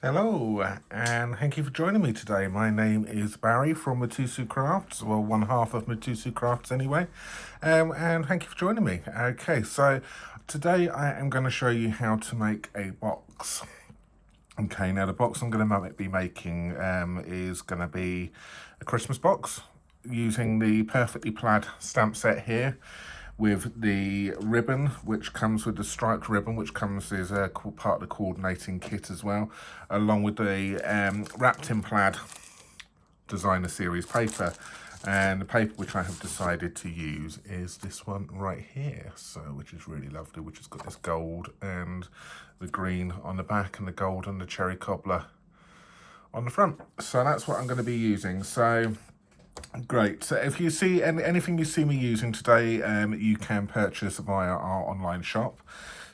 Hello, and thank you for joining me today. My name is Barry from Mitosu Crafts, well, one half of Mitosu Crafts anyway, and thank you for joining me. Okay, so today I am going to show you how to make a box. Okay, now the box I'm going to be making is going to be a Christmas box using the Perfectly Plaid stamp set here, with the ribbon, which comes with the striped ribbon, which comes as a part of the coordinating kit as well, along with the wrapped in plaid designer series paper. And the paper which I have decided to use is this one right here, so which is really lovely, which has got this gold and the green on the back and the gold and the cherry cobbler on the front. So that's what I'm going to be using. So great. So if you see anything you see me using today, you can purchase via our online shop.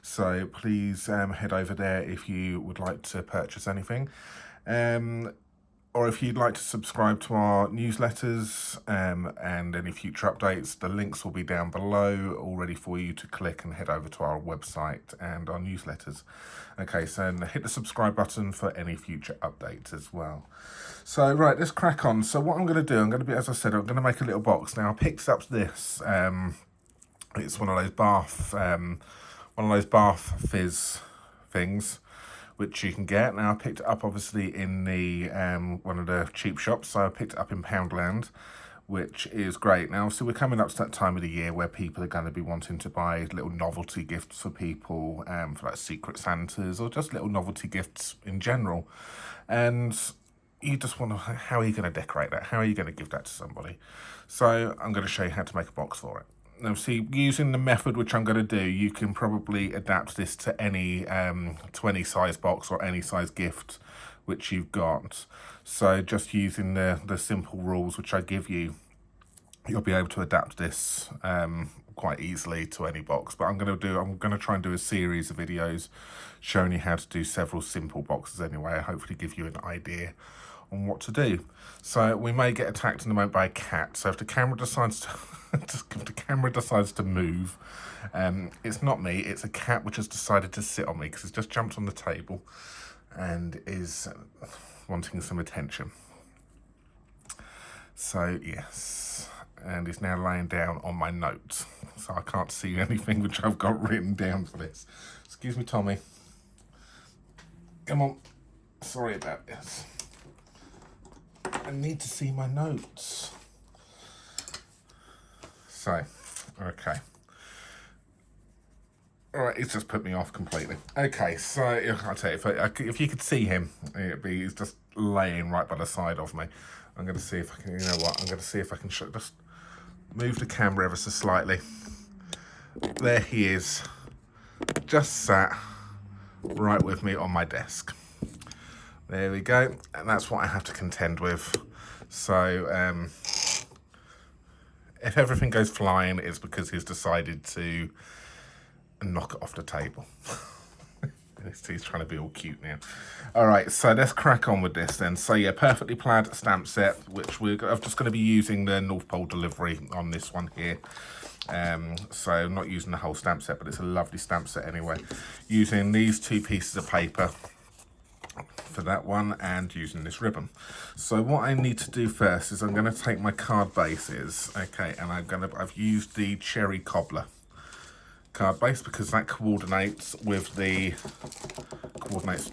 So please head over there if you would like to purchase anything. Or if you'd like to subscribe to our newsletters and any future updates, the links will be down below all ready for you to click and head over to our website and our newsletters. Okay, so hit the subscribe button for any future updates as well. So right, let's crack on. So what I'm going to do, as I said, I'm going to make a little box. Now I picked up this. It's one of those bath fizz things, which you can get. Now I picked it up obviously in the one of the cheap shops, so I picked it up in Poundland, which is great. Now obviously we're coming up to that time of the year where people are going to be wanting to buy little novelty gifts for people, for like Secret Santas or just little novelty gifts in general. And you just want to, how are you going to decorate that? How are you going to give that to somebody? So I'm going to show you how to make a box for it. Now, see, using the method which I'm going to do, you can probably adapt this to any size box or any size gift which you've got. So just using the simple rules which I give you, you'll be able to adapt this quite easily to any box. But I'm going to try and do a series of videos showing you how to do several simple boxes anyway. Hopefully give you an idea on what to do. So we may get attacked in a moment by a cat. So if the camera decides to move, it's not me, it's a cat which has decided to sit on me because it's just jumped on the table and is wanting some attention. So yes, and he's now laying down on my notes, so I can't see anything which I've got written down for this. Excuse me, Tommy. Come on. Sorry about this. I need to see my notes. So, okay. All right, he's just put me off completely. Okay, so I'll tell you, if you could see him, he's just laying right by the side of me. I'm going to see if I can, you know what, I'm going to see if I can just move the camera ever so slightly. There he is, just sat right with me on my desk. There we go, and that's what I have to contend with. So, if everything goes flying, it's because he's decided to knock it off the table. He's trying to be all cute now. All right, so let's crack on with this then. So yeah, Perfectly Plaid stamp set, which I'm just going to be using the North Pole delivery on this one here. So I'm not using the whole stamp set, but it's a lovely stamp set anyway. Using these two pieces of paper for that one and using this ribbon. So what I need to do first is I'm going to take my card bases, okay, and I've used the cherry cobbler card base because that coordinates with the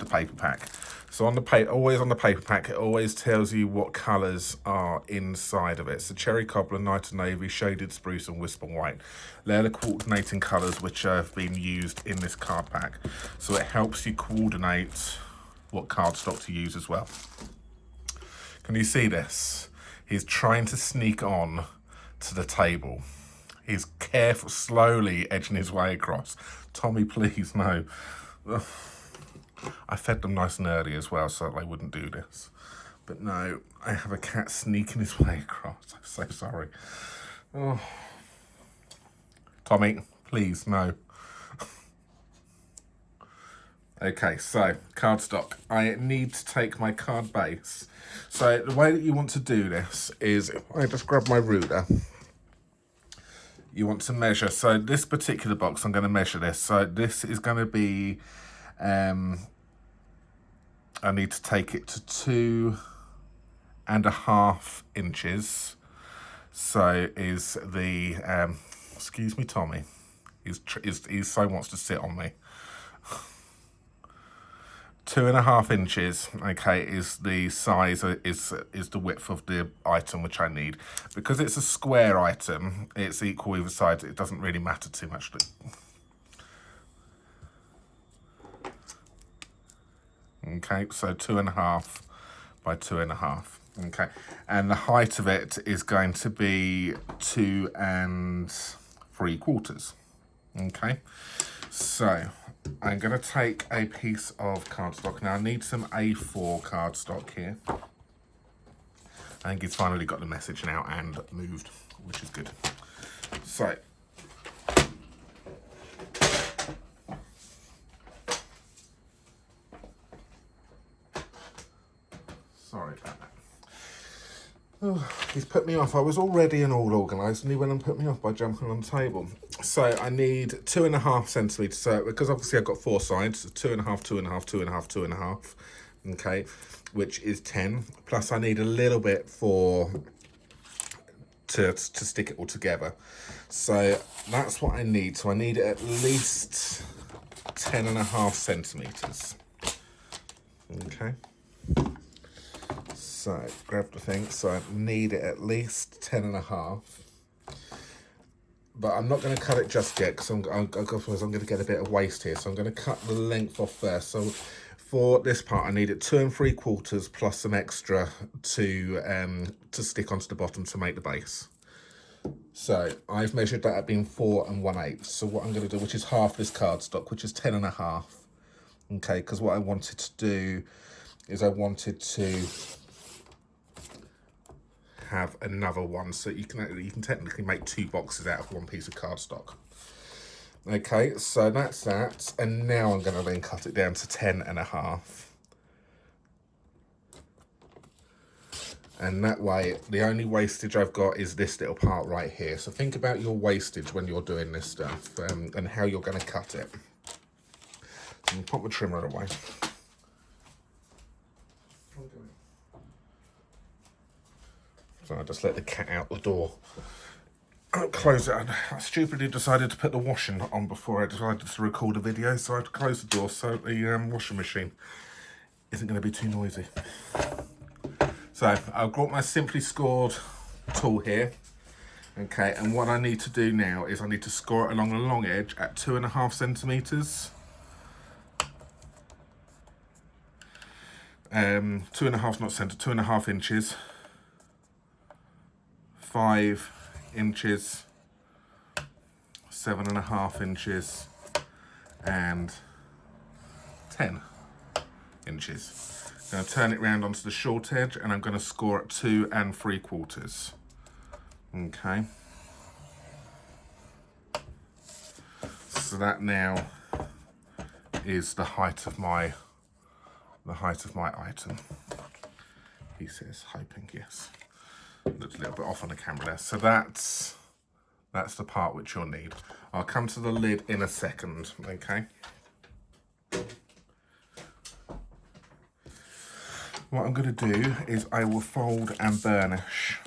paper pack. So on the always on the paper pack, it always tells you what colours are inside of it. So cherry cobbler, night and navy, shaded spruce and wisp and white. They're the coordinating colours which have been used in this card pack. So it helps you coordinate what cardstock to use as well. Can you see this? He's trying to sneak on to the table. He's slowly edging his way across. Tommy, please, no. Ugh. I fed them nice and early as well so they wouldn't do this. But no, I have a cat sneaking his way across. I'm so sorry. Oh. Tommy, please, no. Okay, so cardstock. I need to take my card base. So the way that you want to do this is, I just grab my ruler. You want to measure. So this particular box, I'm going to measure this. So this is going to be I need to take it to 2.5 inches. So is the, excuse me, Tommy, he so wants to sit on me. 2.5 inches, okay, is the size, is the width of the item which I need. Because it's a square item, it's equal either side, it doesn't really matter too much. Okay, so 2.5 by 2.5. Okay, and the height of it is going to be 2 3/4. Okay, so I'm going to take a piece of cardstock. Now I need some A4 cardstock here. I think he's finally got the message now and moved, which is good. So sorry about that. Oh, he's put me off. I was all ready and all organised, and he went and put me off by jumping on the table. So I need 2.5 centimetres. So because obviously I've got 4 sides, so 2.5, 2.5, 2.5, 2.5. Okay, which is 10. Plus I need a little bit to stick it all together. So that's what I need. So I need at least 10.5 centimetres. Okay. So grab the thing, so I need it at least 10.5. But I'm not going to cut it just yet because I'm going to get a bit of waste here. So I'm going to cut the length off first. So for this part, I need it 2 3/4 plus some extra to stick onto the bottom to make the base. So I've measured that at being 4 1/8. So what I'm going to do, which is half this cardstock, which is 10.5. Okay, because what I wanted to do is I wanted to have another one, so you can technically make 2 boxes out of 1 piece of cardstock. Okay, so that's that, and now I'm going to then cut it down to 10.5. And that way, the only wastage I've got is this little part right here. So think about your wastage when you're doing this stuff, and how you're going to cut it. So put my trimmer away. So I just let the cat out the door. I'll close it. I stupidly decided to put the washing on before I decided to record a video, so I had to close the door so the washing machine isn't going to be too noisy. So I've got my Simply Scored tool here. Okay, and what I need to do now is I need to score it along the long edge at 2.5 centimetres. 2.5 not centre, 2.5 inches. 5 inches, 7.5 inches, and 10 inches. I'm going to turn it round onto the short edge, and I'm going to score at 2 3/4. Okay. So that now is the height of my item. He says, hoping, yes. Looks a little bit off on the camera there. So that's the part which you'll need. I'll come to the lid in a second, okay? What I'm going to do is I will fold and burnish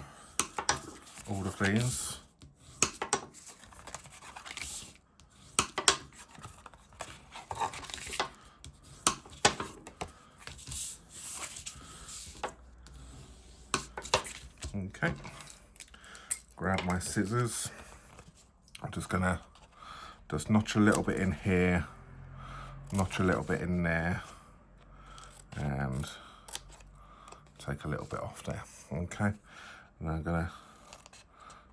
all of these. Okay, grab my scissors. I'm just gonna notch a little bit in here, notch a little bit in there, and take a little bit off there. Okay, and I'm gonna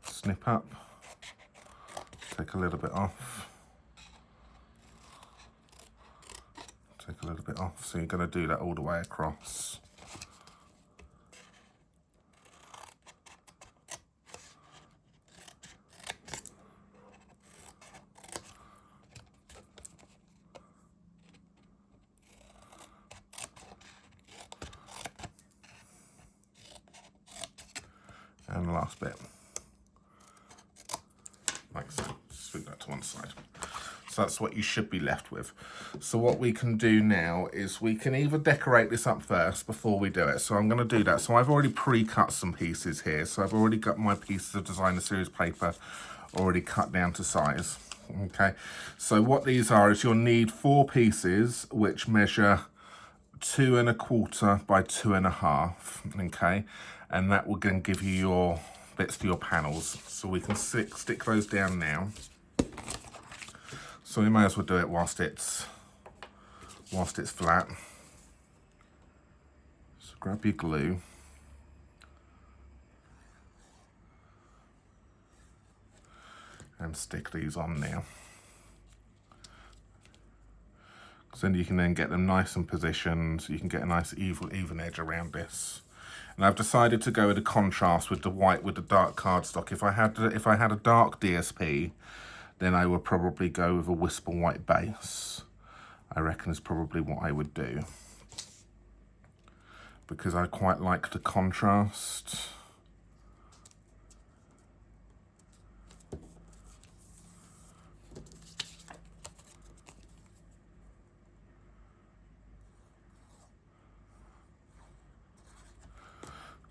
snip up, take a little bit off, take a little bit off. So you're gonna do that all the way across. And the last bit, like so. Just put that to one side. So that's what you should be left with. So what we can do now is we can either decorate this up first before we do it. So I'm going to do that. So I've already pre-cut some pieces here. So I've already got my pieces of designer series paper already cut down to size. Okay, so what these are is you'll need 4 pieces which measure 2 1/4 by 2 1/2. Okay, and that will then give you your bits for your panels. So we can stick those down now. So we may as well do it whilst it's flat. So grab your glue. And stick these on now. So then you can then get them nice and positioned. So you can get a nice even edge around this. And I've decided to go with a contrast with the white with the dark cardstock. If I had a dark DSP, then I would probably go with a whisper white base. I reckon is probably what I would do, because I quite like the contrast.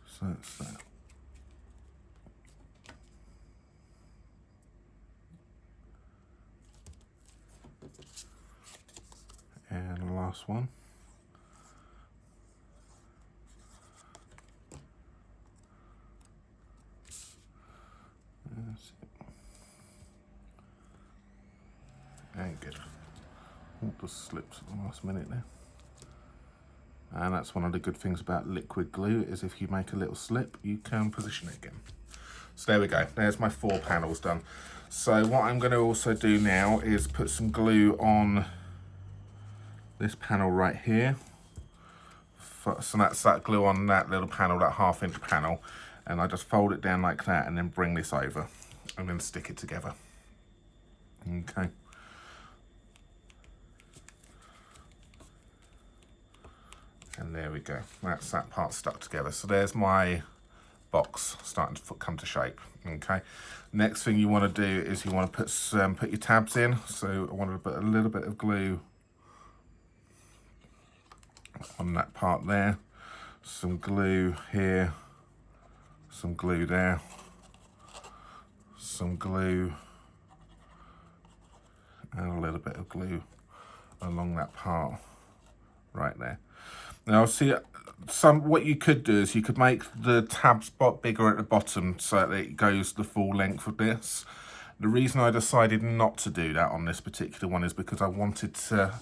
So that's that. And the last one. That's it. And good. Oh, just slipped at the last minute there. And that's one of the good things about liquid glue, is if you make a little slip, you can position it again. So there we go. There's my 4 panels done. So what I'm going to also do now is put some glue on this panel right here. So that's that glue on that little panel, that 1/2 inch panel. And I just fold it down like that and then bring this over and then stick it together. Okay. And there we go. That's that part stuck together. So there's my box starting to come to shape. Okay. Next thing you want to do is you want to put your tabs in. So I wanted to put a little bit of glue on that part there, some glue here, some glue there, some glue, and a little bit of glue along that part right there. Now see, what you could do is you could make the tab spot bigger at the bottom so that it goes the full length of this. The reason I decided not to do that on this particular one is because I wanted to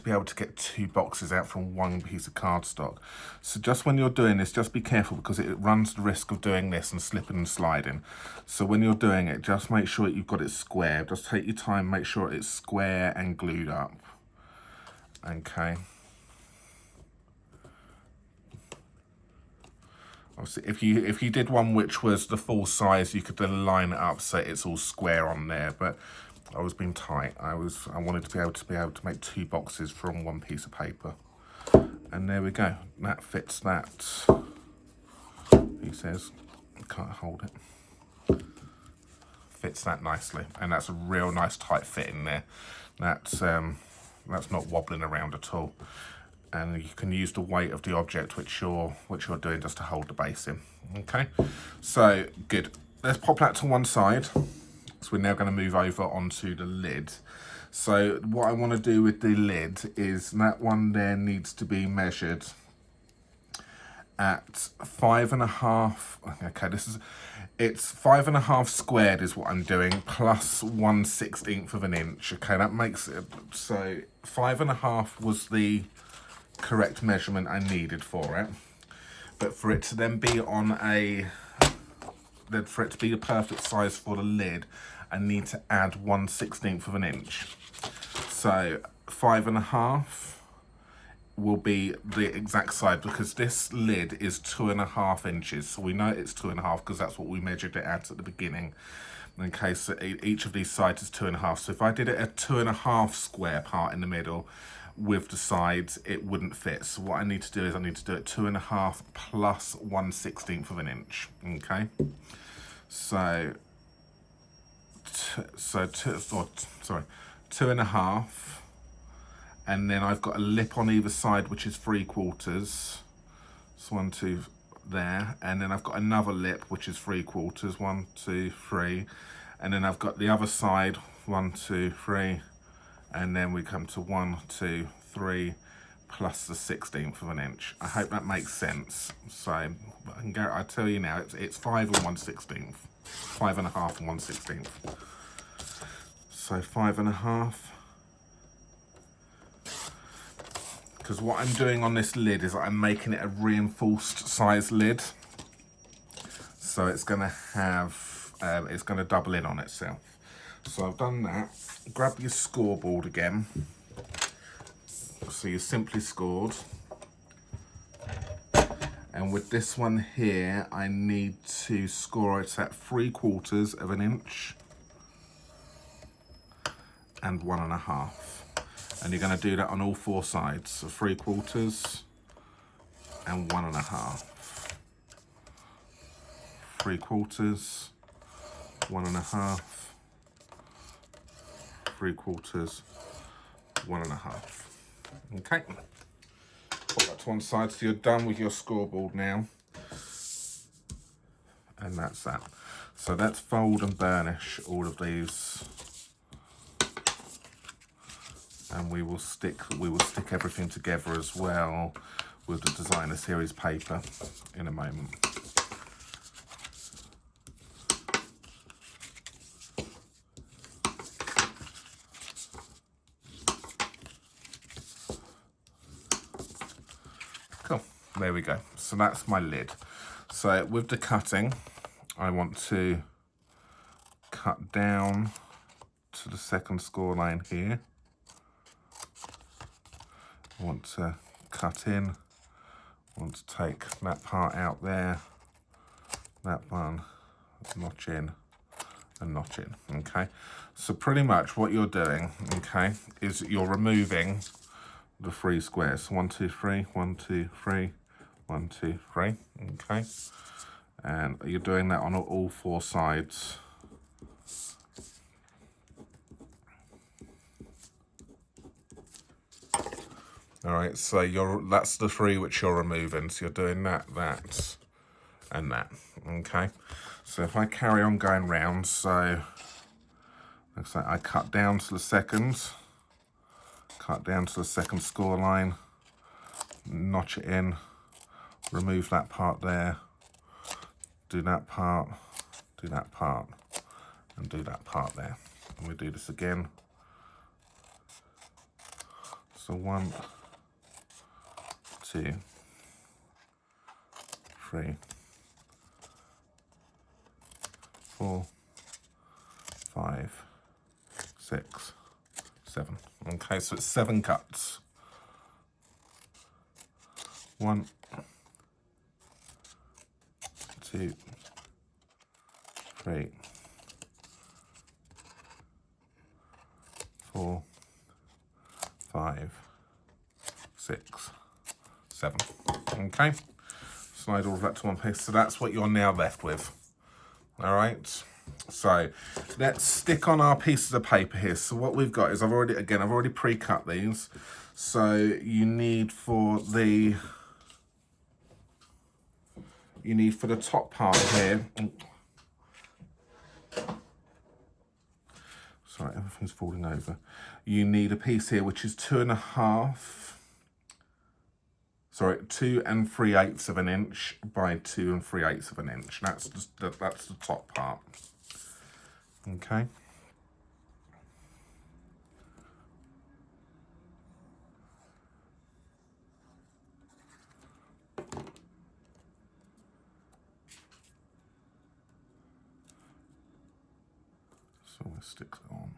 be able to get 2 boxes out from 1 piece of cardstock. So just when you're doing this, just be careful, because it runs the risk of doing this and slipping and sliding. So when you're doing it, just make sure that you've got it square. Just take your time, make sure it's square and glued up. Okay. Obviously, if you did one which was the full size, you could then line it up so it's all square on there. But I was being tight. I wanted to be able to make 2 boxes from 1 piece of paper. And there we go. That fits that. He says, can't hold it. Fits that nicely, and that's a real nice tight fit in there. That's not wobbling around at all. And you can use the weight of the object which you're doing just to hold the base in. Okay, so good. Let's pop that to one side. So we're now going to move over onto the lid. So what I want to do with the lid is that one there needs to be measured at 5 1/2. Okay, it's 5 1/2 squared is what I'm doing, plus 1/16 of an inch. Okay, that makes it, so 5 1/2 was the correct measurement I needed for it. But for it to then be for it to be the perfect size for the lid, I need to add 1/16 of an inch. So 5 1/2 will be the exact size, because this lid is 2 1/2 inches. So we know it's 2 1/2 because that's what we measured it at the beginning. Okay, so each of these sides is 2 1/2. So if I did it a 2 1/2 square part in the middle with the sides, it wouldn't fit. So what I need to do is I need to do it 2 1/2 plus 1/16 of an inch. Okay, so 2.5, and then I've got a lip on either side, which is 3/4. So 1, 2 there, and then I've got another lip, which is 3/4. 1, 2, 3, and then I've got the other side, 1, 2, 3, and then we come to 1, 2, 3, plus the 1/16 of an inch. I hope that makes sense. So I tell you now, it's 5 and 1/16, 5.5 and 1/16. So 5.5. Because what I'm doing on this lid is I'm making it a reinforced size lid. So it's gonna have, it's gonna double in on itself. So I've done that. Grab your scoreboard again. So you simply scored. And with this one here, I need to score it at 3/4 of an inch and 1.5. And you're going to do that on all 4 sides. So 3/4 and 1.5. 3/4, 1.5. 3/4, 1.5. Okay. Put that to one side, so you're done with your scoreboard now. And that's that. So let's fold and burnish all of these. And we will stick everything together as well with the designer series paper in a moment. Cool, there we go. So that's my lid. So with the cutting, I want to cut down to the second score line here. I want to cut in, I want to take that part out there, that one, notch in and notch in, okay? So pretty much what you're doing, okay, is you're removing the 3 squares. 1, 2, 3, 1, 2, 3, 1, 2, 3, okay? And you're doing that on all 4 sides. All right, so that's the 3 which you're removing. So you're doing that, that, and that, okay? So if I carry on going round, so looks like I cut down to the second score line, notch it in, remove that part there, do that part, and do that part there. And we do this again. So 1, 2, 3, 4, 5, 6, 7. Okay, so it's 7 cuts. 1, 2, 3, 4, 5, 6, 7. Okay, slide all of that to one piece. So that's what you're now left with. All right, so let's stick on our pieces of paper here. So what we've got is I've already pre-cut these. So you need for the top part here. Sorry, everything's falling over. You need a piece here which is 2 3/8 of an inch by 2 3/8 of an inch. That's the top part. Okay. So we'll stick that on.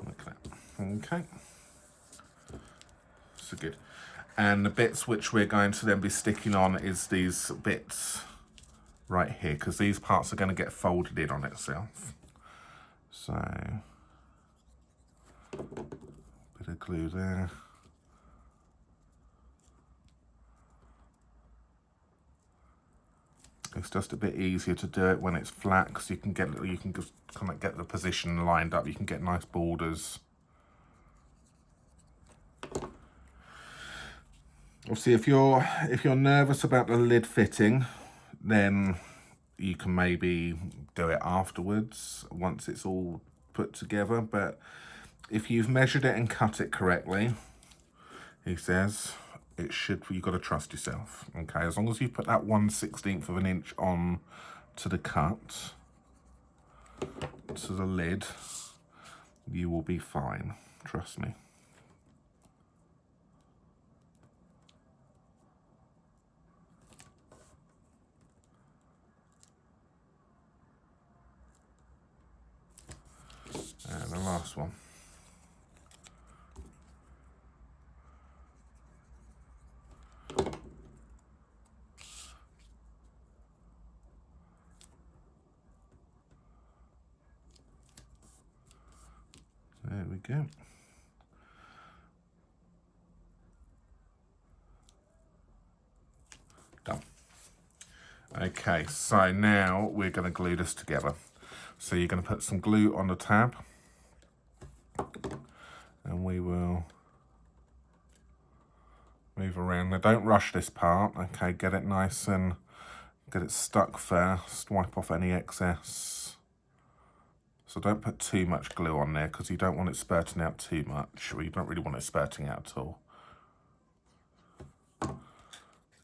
Like that. Okay. So good. And the bits which we're going to then be sticking on is these bits right here, because these parts are going to get folded in on itself. So, bit of glue there. It's just a bit easier to do it when it's flat because you can just kind of get the position lined up. You can get nice borders. Obviously, if you're nervous about the lid fitting, then you can maybe do it afterwards once it's all put together. But if you've measured it and cut it correctly, he says, it should, you've got to trust yourself, okay? As long as you put that 1/16 of an inch on to the cut, to the lid, you will be fine, trust me. And the last one. There we go. Done. Okay, so now we're going to glue this together. So you're going to put some glue on the tab, and we will move around. Now don't rush this part, okay? Get it nice and get it stuck first. Wipe off any excess. So don't put too much glue on there because you don't want it spurting out too much, or you don't really want it spurting out at all.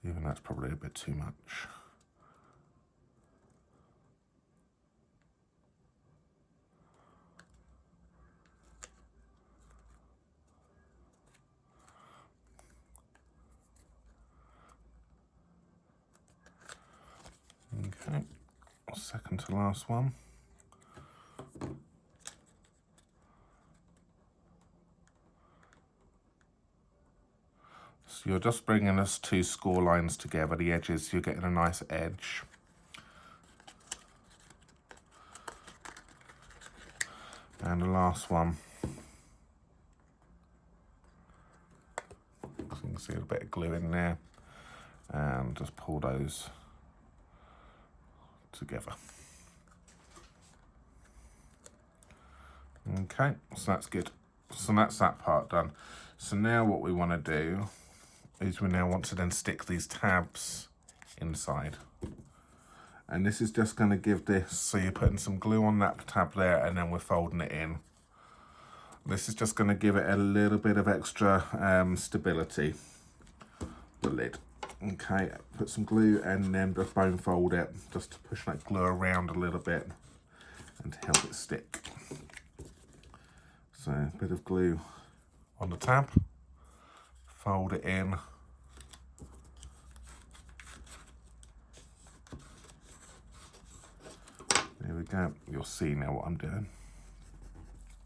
Even that's probably a bit too much. Okay, second to last one. So you're just bringing us two score lines together, the edges, you're getting a nice edge. And the last one. So you can see a bit of glue in there, and just pull those together. Okay, so that's good. So that's that part done. So now what we want to do is we now want to then stick these tabs inside. And this is just going to give this, so you're putting some glue on that tab there and then we're folding it in. This is just going to give it a little bit of extra stability, the lid. Okay, put some glue and then just bone fold it, just to push that glue around a little bit and to help it stick. So a bit of glue on the tab, fold it in. There we go, you'll see now what I'm doing.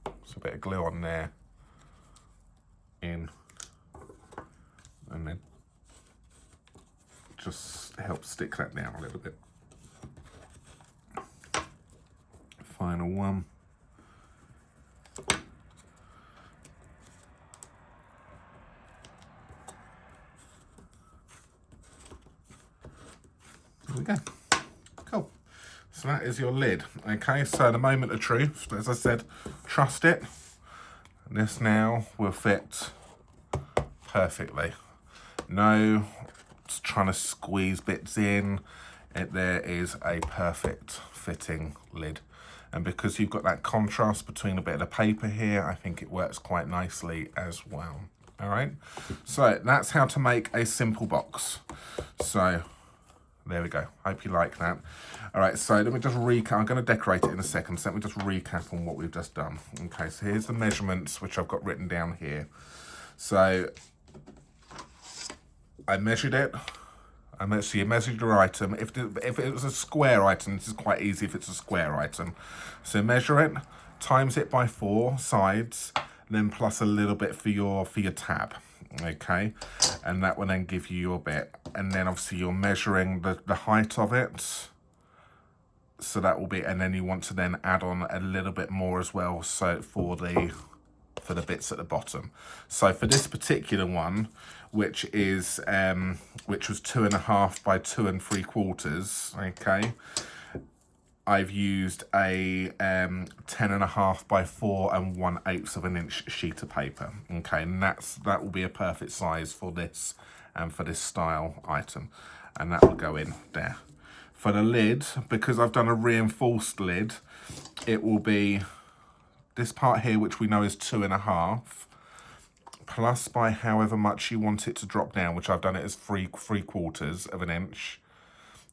So a bit of glue on there, in, and then just help stick that down a little bit. Final one. There we go. Cool. So that is your lid. Okay, so the moment of truth, as I said, trust it. This now will fit perfectly. No trying to squeeze bits in. There is a perfect fitting lid. And because you've got that contrast between a bit of the paper here, I think it works quite nicely as well. All right, so that's how to make a simple box. So there we go. Hope you like that. All right, so let me just recap. I'm going to decorate it in a second, so let me just recap on what we've just done. Okay, so here's the measurements, which I've got written down here. So I measured it. So you measured your item. If it was a square item, this is quite easy if it's a square item. So measure it, times it by 4 sides, then plus a little bit for your tab. Okay, and that will then give you your bit. And then obviously you're measuring the height of it. So that will be, and then you want to then add on a little bit more as well, so for the for the bits at the bottom. So for this particular one, which was 2.5 by 2 3/4, okay, I've used a 10.5 by 4 1/8 inch sheet of paper. Okay, and that will be a perfect size for this and for this style item, and that will go in there. For the lid, because I've done a reinforced lid, it will be this part here, which we know is 2.5, plus by however much you want it to drop down, which I've done it as 3/4 inch.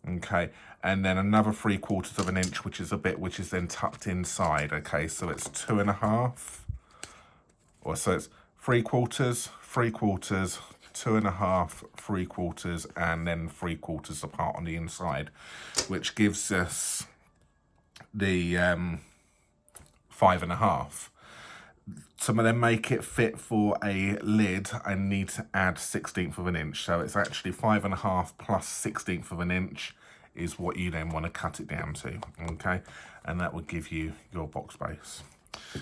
Okay, and then another 3/4 inch, which is then tucked inside. Okay, so it's 2.5, or so it's 3/4, 3/4, 2.5, 3/4, and then 3/4 apart on the inside, which gives us the 5.5. To then make it fit for a lid, I need to add 1/16 inch. So it's actually 5.5 plus 1/16 inch is what you then want to cut it down to, okay? And that will give you your box base.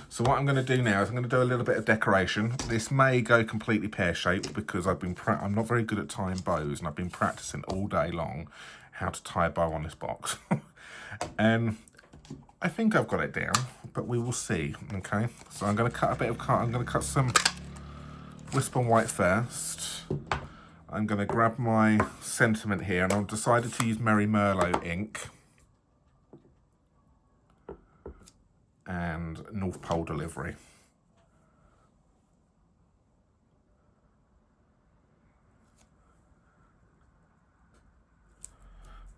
So what I'm going to do now is I'm going to do a little bit of decoration. This may go completely pear-shaped because I'm not very good at tying bows, and I've been practicing all day long how to tie a bow on this box. And I think I've got it down, but we will see, okay? So I'm going to cut I'm going to cut some Whisper White first. I'm going to grab my sentiment here, and I've decided to use Merry Merlot ink and North Pole Delivery.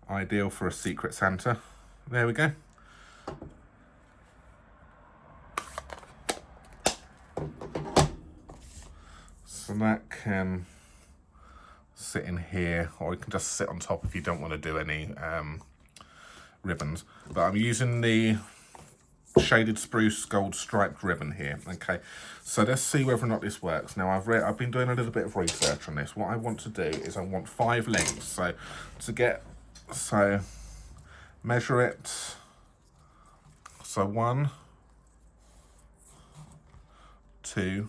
Ideal for a Secret Santa. There we go. So that can sit in here, or it can just sit on top if you don't want to do any ribbons. But I'm using the shaded spruce gold striped ribbon here. Okay, so let's see whether or not this works. Now I've been doing a little bit of research on this. What I want to do is I want 5 lengths. So measure it. So 1, 2,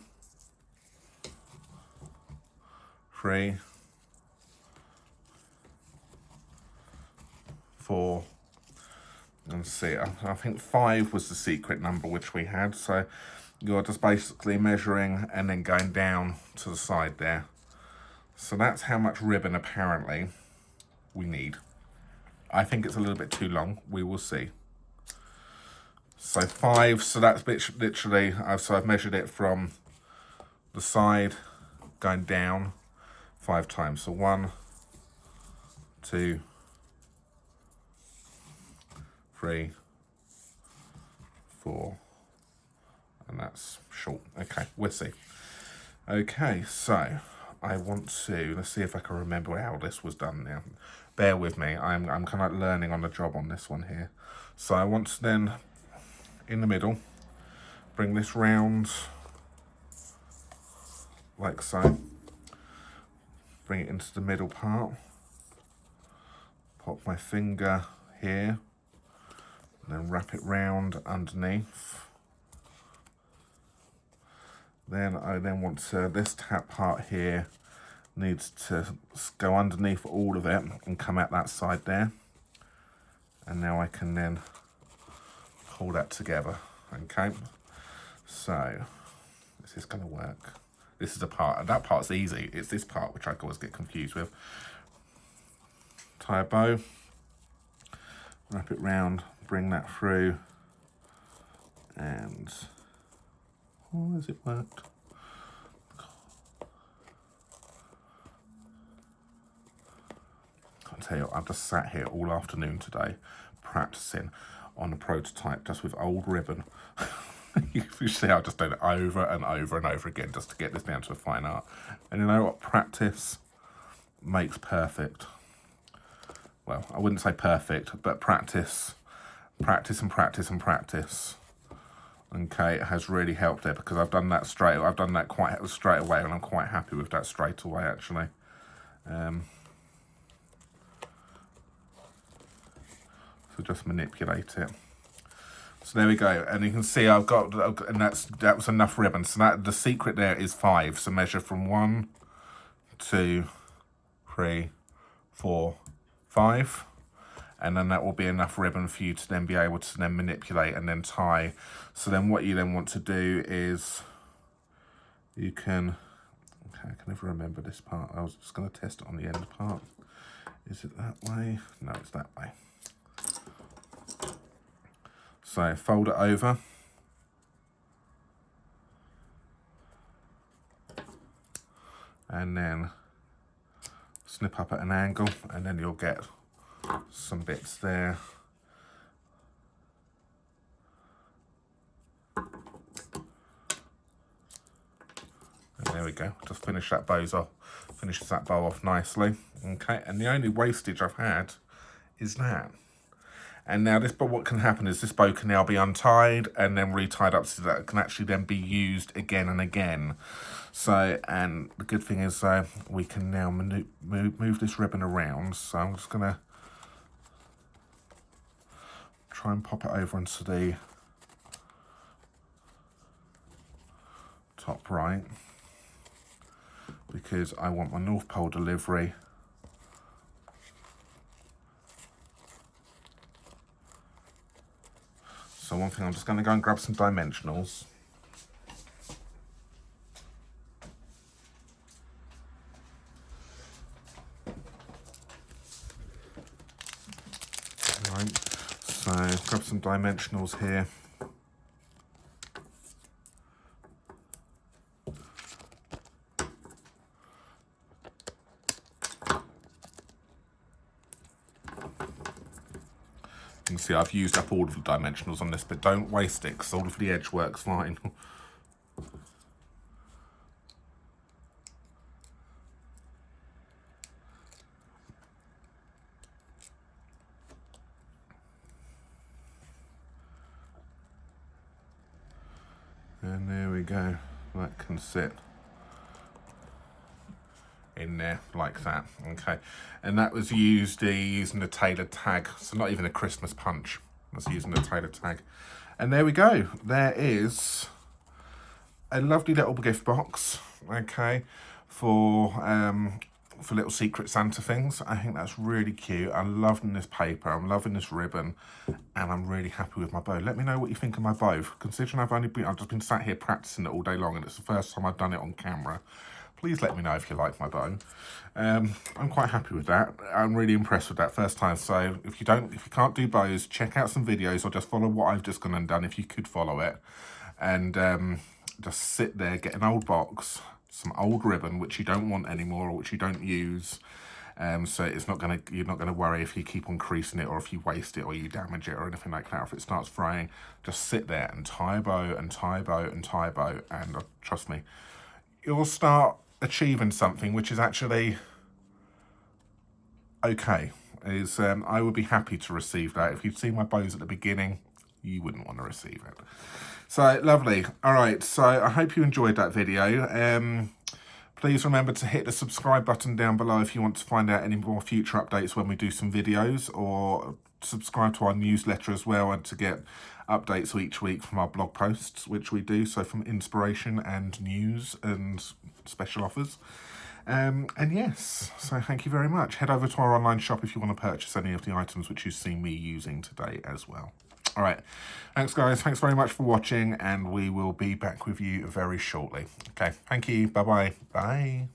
3, 4, and see, I think 5 was the secret number which we had. So you're just basically measuring and then going down to the side there. So that's how much ribbon apparently we need. I think it's a little bit too long. We will see. So 5, so that's literally, so I've measured it from the side going down 5 times. So 1, 2, 3, 4, and that's short. Okay, we'll see. Okay, so I want to, let's see if I can remember how this was done now. Bear with me, I'm kind of learning on the job on this one here. So I want to then, in the middle, bring this round like so. Bring it into the middle part. Pop my finger here. And then wrap it round underneath. Then I want to, this tap part here needs to go underneath all of it and come out that side there. And now I can then pull that together, okay? So, is this gonna work? This is the part, and that part's easy. It's this part which I always get confused with. Tie a bow, wrap it round, bring that through, and oh, has it worked? I'll tell you, I've just sat here all afternoon today practicing on a prototype just with old ribbon. You see, I've just done it over and over and over again just to get this down to a fine art. And you know what? Practice makes perfect. Well, I wouldn't say perfect, but practice and practice and practice. Okay, it has really helped there because I've done that quite straight away, and I'm quite happy with that straight away actually. So just manipulate it. So there we go, and you can see I've got, and that was enough ribbon. So that the secret there is 5. So measure from 1, 2, 3, 4, 5, and then that will be enough ribbon for you to then be able to then manipulate and then tie. So then what you then want to do is you can, okay, I can never remember this part. I was just going to test it on the end part. Is it that way? No, it's that way. So fold it over. And then snip up at an angle, and then you'll get some bits there. And there we go, just finish that bow off, finishes that bow off nicely. Okay, and the only wastage I've had is that. And now this, but what can happen is this bow can now be untied and then retied up so that it can actually then be used again and again. So, and the good thing is we can now move this ribbon around. So I'm just gonna try and pop it over into the top right, because I want my North Pole delivery So one thing, I'm just going to go and grab some dimensionals. Right, so grab some dimensionals here. You can see I've used up all of the dimensionals on this, but don't waste it because all of the edge works fine. And there we go, that can sit in there like that. Okay, and that was used using the tailored tag, so not even a Christmas punch, that's using the tailored tag. And there we go, there is a lovely little gift box, okay, for little Secret Santa things. I think that's really cute. I'm loving this paper, I'm loving this ribbon, and I'm really happy with my bow. Let me know what you think of my bow. Considering I've just been sat here practicing it all day long and it's the first time I've done it on camera. Please let me know if you like my bow. I'm quite happy with that. I'm really impressed with that first time. So if you can't do bows, check out some videos or just follow what I've just gone and done if you could follow it. And just sit there, get an old box, some old ribbon which you don't want anymore or which you don't use. So you're not gonna worry if you keep on creasing it or if you waste it or you damage it or anything like that. If it starts fraying, just sit there and tie a bow and tie a bow and tie a bow, and trust me, you'll start achieving something which is actually okay. I would be happy to receive that. If you'd seen my bows at the beginning, you wouldn't want to receive it. So lovely. All right, so I hope you enjoyed that video. Please remember to hit the subscribe button down below if you want to find out any more future updates when we do some videos, or subscribe to our newsletter as well, and to get updates each week from our blog posts, which we do, so from inspiration and news and special offers. And yes, so thank you very much. Head over to our online shop if you want to purchase any of the items which you've seen me using today as well. All right, thanks guys, thanks very much for watching, and we will be back with you very shortly. Okay, thank you, bye-bye, bye.